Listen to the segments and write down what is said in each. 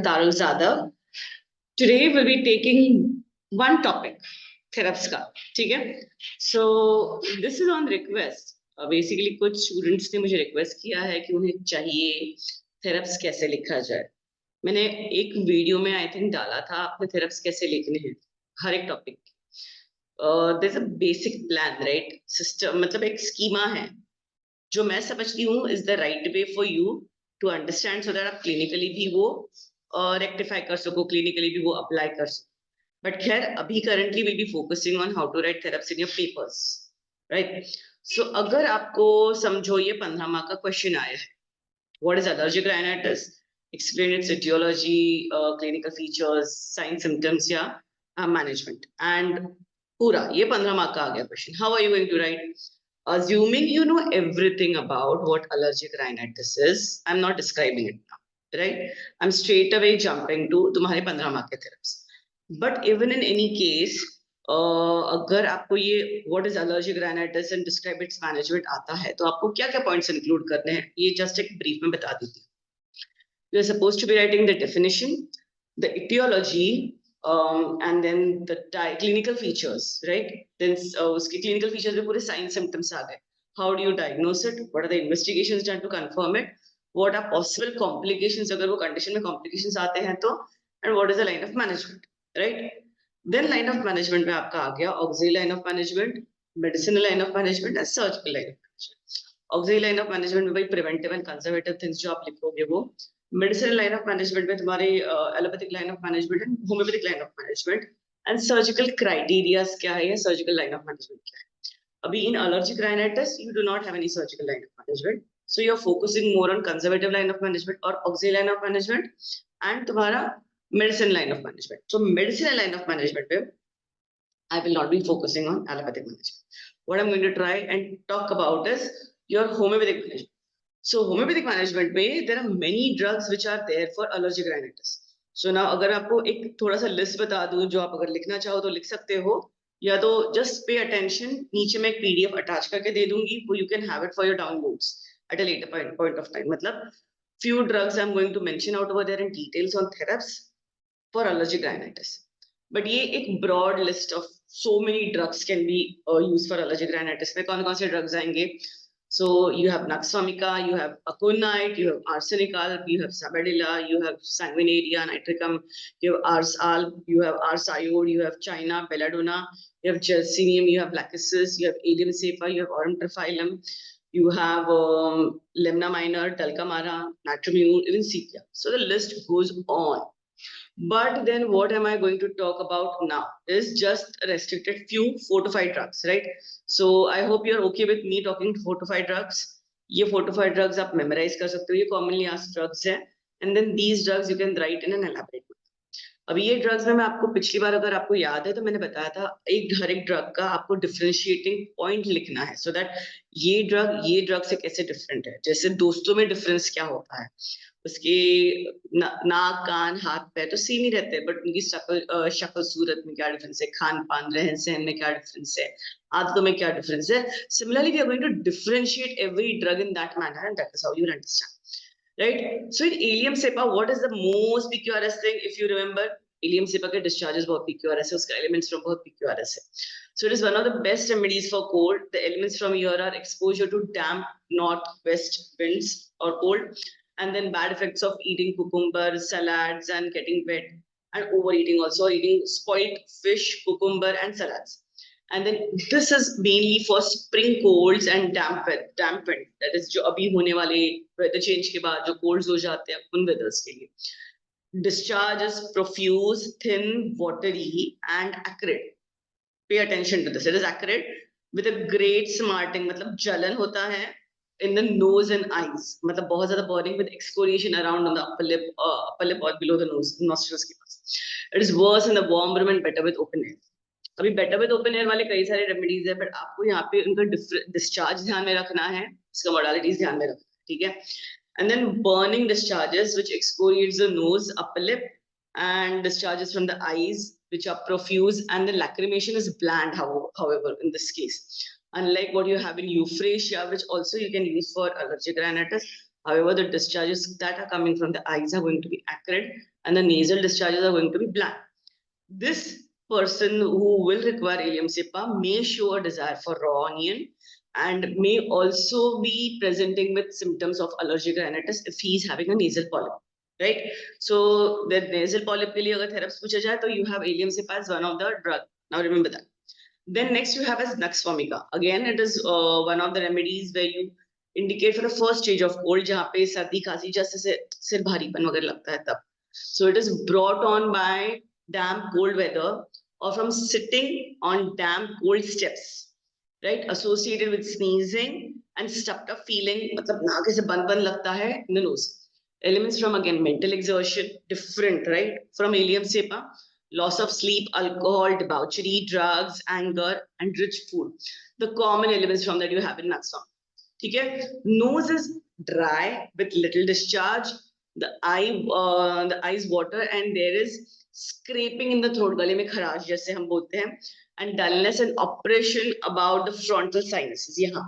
Taruzada. Today we'll be taking one topic, Theraps का, ठीक है? So this is on request. Basically कुछ students ने मुझे request किया है कि उन्हें चाहिए Theraps कैसे लिखा जाए. मैंने एक वीडियो में I think डाला था आपने Theraps कैसे लिखने हैं हर एक topic. There's a basic plan, right? System मतलब एक स्कीमा है जो मैं समझती हूँ is the right way for you to understand so that आप clinically भी वो rectify कर सको, clinically भी वो apply कर सको. But खैर अभी currently we'll be focusing on how to write Theraps in your papers, right? So अगर आपको समझो ये 15 मार्क का क्वेश्चन आया है, what is allergic rhinitis? Explain its etiology, clinical features, signs, symptoms या management. And पूरा ये 15 मार्क का आ गया question. How are you going to write? Assuming you know everything about what allergic rhinitis is, I'm not describing it now, right? I'm straight away jumping to तुम्हारे 15 mark के Theraps. But even in any case, अगर आपको ये what is allergic rhinitis and describe its management आता है, तो आपको क्या-क्या points include करने हैं? ये just एक brief में बता देती हूँ. You're supposed to be writing the definition, the etiology, and then the clinical features, right? Then उसके clinical features में पूरे signs symptoms आ गए. How do you diagnose it? What are the investigations done to confirm it? What are possible complications अगर वो condition में complications आते हैं तो? And what is the line of management, right? Then line of management में आपका आ गया auxiliary line of management, medicinal line of management, and surgical line of management. Auxiliary line of management में भाई preventive and conservative things जो आप लिखोगे वो. Medicinal line of management में तुम्हारे allopathic line of management and homeopathic line of management, and surgical criteria क्या है या surgical line of management क्या है. अभी in allergic rhinitis you do not have any surgical line of management, so you're focusing more on conservative line of management or auxiliary line of management and तुम्हारा medicine line of management. So medicinal line of management में I will not be focusing on allopathic management. What I'm going to try and talk about is your homeopathic management. So homeopathic management में there are many drugs which are there for allergic rhinitis. So now अगर आपको एक थोड़ा सा list बता दूं जो आप अगर लिखना चाहो तो लिख सकते हो, या तो just pay attention, नीचे मैं एक PDF attach करके दे दूंगी, वो you can have it for your downloads at a later point of time. मतलब few drugs I'm going to mention out over there in details on Theraps for allergic rhinitis. But ये एक broad list of so many drugs can be used for allergic rhinitis. में कौन-कौन से drugs आएंगे? So you have Naxamica, you have Aconite, you have Arsenic alb, you have Sabadilla, you have Sanguinaria, Nitricum, you have Ars alb, you have Ars iode, you have China, Belladonna, you have Gelsinium, you have Lachesis, you have Allium cepa, you have Aurum triphyllum, you have Lemna minor, Dulcamara, Natrimune, even Sepia. So the list goes on. But then what am I going to talk about now is just restricted few 4 to 5 drugs, right? So I hope you're okay with me talking 4 to 5 drugs. ये 4 to 5 drugs आप memorize कर सकते हो, ये commonly asked drugs हैं. And then these drugs you can write in an elaborate way. अभी ये drugs में मैं आपको पिछली बार अगर आपको याद है तो मैंने बताया था हर एक drug का आपको differentiating point लिखना है so that ये drug से कैसे different है. जैसे दोस्तों में difference क्या होता है, उसके नाक कान हाथ पैर तो सेम ही रहते हैं, बट उनकी शक्ल सूरत में क्या डिफरेंस है, खान पान रहन सहन में क्या डिफरेंस है, आदतों में क्या डिफरेंस है. Similarly we are going to differentiate every drug in that manner and that is how you will understand, right? So in Allium cepa what is the most PQRS thing? If you remember, Allium cepa के discharges बहुत PQRS है, उसका elements from बहुत PQRS है. So it is one of the best remedies for cold. The elements from here are exposure to damp northwest winds or cold, and then bad effects of eating cucumber, salads, and getting wet, and overeating also, eating spoiled fish, cucumber, and salads. And then this is mainly for spring colds and damp wind. That is जो अभी होने वाले weather change के बाद जो colds हो जाते हैं उन weathers के लिए. Discharge is profuse, thin, watery, and acrid. Pay attention to this. It is acrid with a great smarting. मतलब जलन होता है in the nose and eyes. मतलब बहुत ज़्यादा burning with excoriation around on the upper lip or below the nose, nostrils के पास. It is worse in the warm room and better with open air. अभी better with open air वाले कई सारे remedies है, but आपको यहाँ पे उनका discharge ध्यान में रखना है, उसका modalities ध्यान में रखना है, ठीक है? And then burning discharges which excoriates the nose, upper lip, and discharges from the eyes which are profuse, and the lacrimation is bland, however, in this case. Unlike what you have in euphrasia, which also you can use for allergic rhinitis. However, the discharges that are coming from the eyes are going to be acrid and the nasal discharges are going to be blank. This person who will require ileum cepa may show a desire for raw onion and may also be presenting with symptoms of allergic rhinitis if he is having a nasal polyp, right? So the nasal polyp ke liye agar theraps pucha jaye, to you have ileum cepa as one of the drug. Now remember that. Then next you have as nux vomica. Again, it is one of the remedies where you indicate for the first stage of cold, जहाँ पे सर्दी खांसी जैसे सिर भारीपन वगैरह लगता है तब. So it is brought on by damp cold weather or from sitting on damp cold steps, right? Associated with sneezing and stuffed up feeling, मतलब नाक ऐसे बंद बंद लगता है in the nose. Elements from again mental exertion, different, right? From ileum cepa, loss of sleep, alcohol, debauchery, drugs, anger, and rich food. The common elements from that you have in nux vomica. Okay? Nose is dry with little discharge. The eyes water, and there is scraping in the throat, गले में खराश जैसे हम बोलते हैं, and dullness and oppression about the frontal sinuses. यहाँ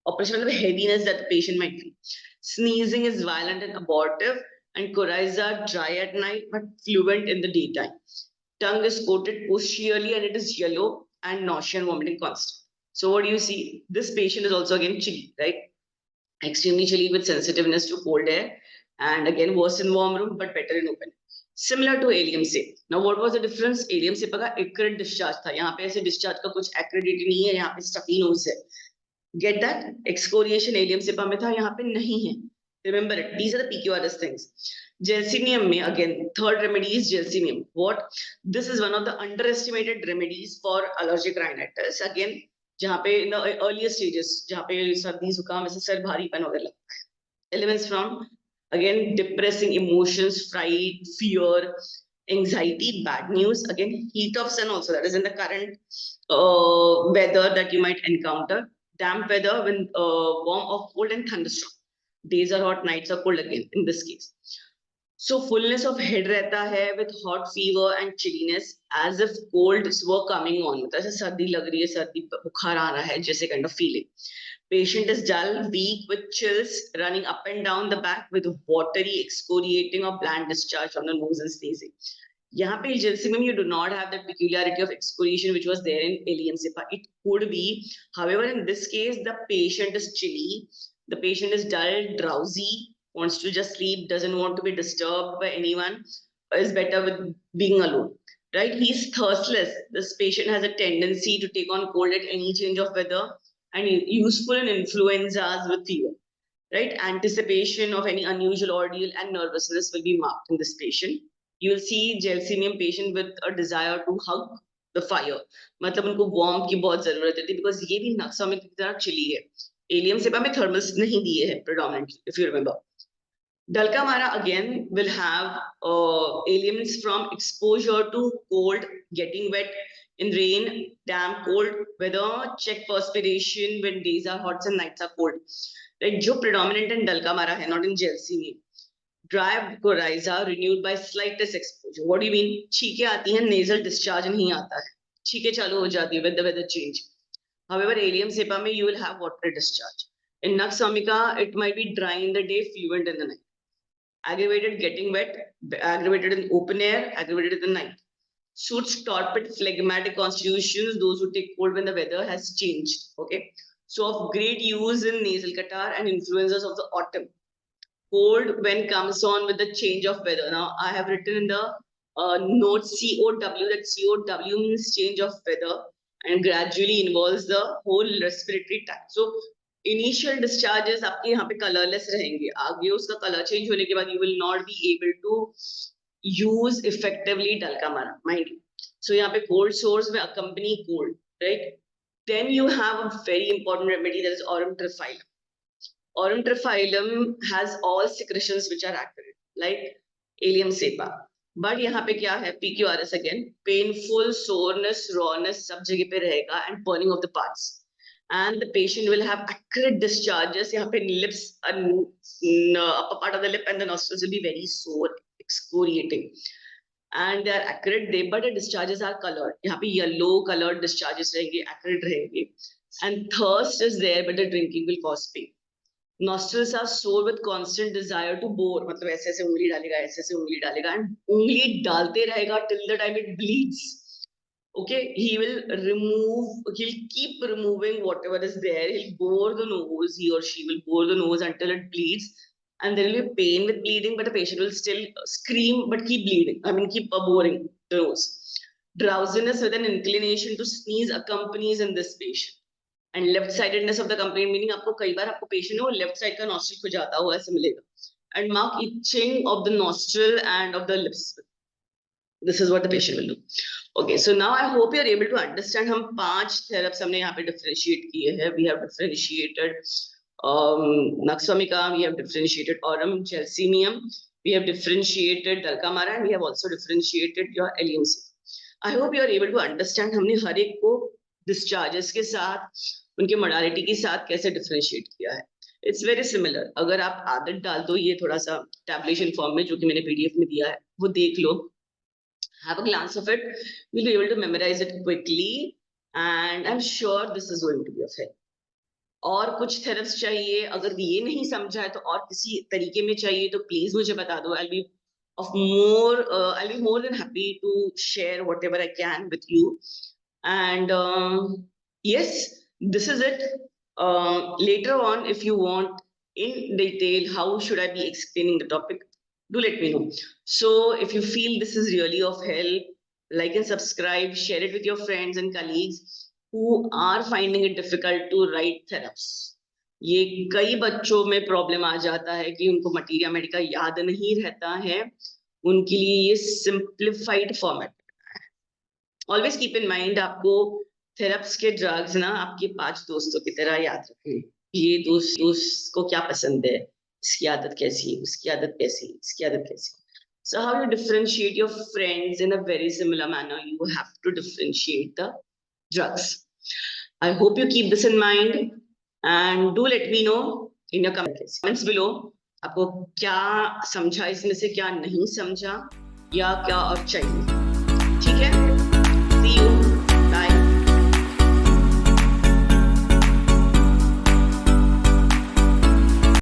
oppression मतलब heaviness that the patient might feel. Sneezing is violent and abortive, and coryza dry at night but fluent in the daytime. Tongue is coated posteriorly and it is yellow, and nausea and vomiting constant. So what do you see? This patient is also again chilly, right? Extremely chilly with sensitiveness to cold air, and again worse in warm room but better in open. Similar to ileum cepa. Now what was the difference? Ileum cepa का acrid discharge था. यहाँ पे ऐसे discharge का कुछ acridity नहीं है. यहाँ पे stuffy nose है. Get that? Excoriation ileum cepa में था. यहाँ पे नहीं है. Remember it. These are the PQRS things. Gelsemium में again third remedy is gelsemium. What? This is one of the underestimated remedies for allergic rhinitis. Again, जहाँ पे in the earlier stages, जहाँ पे सर्दी जुकाम ऐसे सर भारीपन वगैरह लगता है. Elements from again depressing emotions, fright, fear, anxiety, bad news. Again, heat of sun also, that is in the current weather that you might encounter. Damp weather when warm or cold, and thunderstorm. Days are hot, nights are cold again in this case. So fullness of head रहता है with hot fever and chilliness as if colds were coming on. मतलब ऐसे सर्दी लग रही है, सर्दी बुखार आ रहा है जैसे kind of feeling. Patient is dull, weak with chills running up and down the back with watery, excoriating or bland discharge from the nose and sneezing. यहाँ पे gelsemium you do not have that peculiarity of excoriation which was there in ileum cepa. It could be, however, in this case the patient is chilly, the patient is dull, drowsy, wants to just sleep, doesn't want to be disturbed by anyone, is better with being alone, right? He's thirstless. This patient has a tendency to take on cold at any change of weather and useful in influenzas with fever, right? Anticipation of any unusual ordeal and nervousness will be marked in this patient. You will see gelsemium patient with a desire to hug the fire. मतलब उनको warm की बहुत जरूरत है because ये भी nux vomica की तरह chilly है. Ileum cepa में thermals नहीं दिए हैं predominantly, if you remember. Dalkamara again will have elements from exposure to cold, getting wet in rain, damp, cold weather, check perspiration when days are hot and nights are cold. Right? जो predominant in Dalkamara है, not in gelsemium. Dry coryza renewed by slightest exposure. What do you mean? छींके आती हैं, nasal discharge नहीं आता है. छींके चालू हो जाती है with the weather change. However, ileum cepa में you will have watery discharge. In nux vomica, it might be dry in the day, fluent in the night. Aggravated getting wet, aggravated in open air, aggravated in the night. Suits torpid phlegmatic constitutions, those who take cold when the weather has changed. Okay. So of great use in nasal catarrh and influenzas of the autumn. Cold when comes on with the change of weather. Now I have written in the note COW, that COW means change of weather and gradually involves the whole respiratory tract. So initial discharges आपके यहाँ पे colorless रहेंगे. आगे उसका color change होने के बाद you will not be able to use effectively Dalkamara, mind you. So यहाँ पे cold sores will accompany cold, right? Then you have a very important remedy, that is aurum triphyllum. Aurum triphyllum has all secretions which are accurate, like ileum cepa. But यहाँ पे क्या है? PQRS again, painful, soreness, rawness सब जगह पे रहेगा and burning of the parts. And the patient will have acrid discharges. यहाँ पे lips and upper part of the lip and the nostrils will be very sore, excoriating. And they are acrid, but the discharges are colored. यहाँ पे yellow colored discharges रहेंगे, acrid रहेंगे. And thirst is there, but the drinking will cause pain. nostrils are sore with constant desire to bore, मतलब ऐसे ऐसे उंगली डालेगा, ऐसे ऐसे उंगली डालेगा, and उंगली डालते रहेगा till the time it bleeds. Okay, he'll keep removing whatever is there. He'll bore the nose, he or she will bore the nose until it bleeds, and there will be pain with bleeding, but the patient will still scream but keep bleeding. I mean, keep boring the nose. Drowsiness with an inclination to sneeze accompanies in this patient. And left sidedness of the complaint, meaning आपको कई बार आपको patient है वो left side का nostril खुजाता हुआ ऐसे मिलेगा. And mark itching of the nostril and of the lips. This is what the patient will do. Okay, so now I hope you are able to understand. हम 5 theraps हमने यहाँ पे differentiate किए हैं. We have differentiated Naxwamika, we have differentiated Aurum Gelsemium, we have differentiated Dalkamara, and we have also differentiated your LMC. I hope you are able to understand. हमने हर एक को discharges के साथ उनके modality के साथ कैसे differentiate किया है. It's very similar. अगर आप आदत डाल दो ये थोड़ा सा tabulation form में जो कि मैंने PDF में दिया है वो देख लो. Have a glance of it. You'll be able to memorize it quickly, and I'm sure this is going to be of help. और कुछ थेरप्स चाहिए, अगर ये नहीं समझा है तो और किसी तरीके में चाहिए तो प्लीज मुझे बता दो. I'll be more than happy to share whatever I can with you. And yes, this is it. Later on, if you want in detail how should I be explaining the topic, do let me know. So if you feel this is really of help, like and subscribe, share it with your friends and colleagues who are finding it difficult to write theraps. ये कई बच्चों में problem आ जाता है कि उनको materia Medica याद नहीं रहता है, उनके लिए ये simplified format. Always keep in mind, आपको थेराप्स के ड्रग्स ना आपके 5 दोस्तों की तरह याद रखें. ये दोस्त को क्या पसंद है, इसकी आदत कैसी है, उसकी आदत कैसी, इसकी आदत कैसी. So how you differentiate your friends in a very similar manner, you have to differentiate the drugs. I hope you keep this in mind and do let me know in your comments below आपको क्या समझा इसमें से, क्या नहीं समझा, या क्या और चाहिए. ठीक है, see you.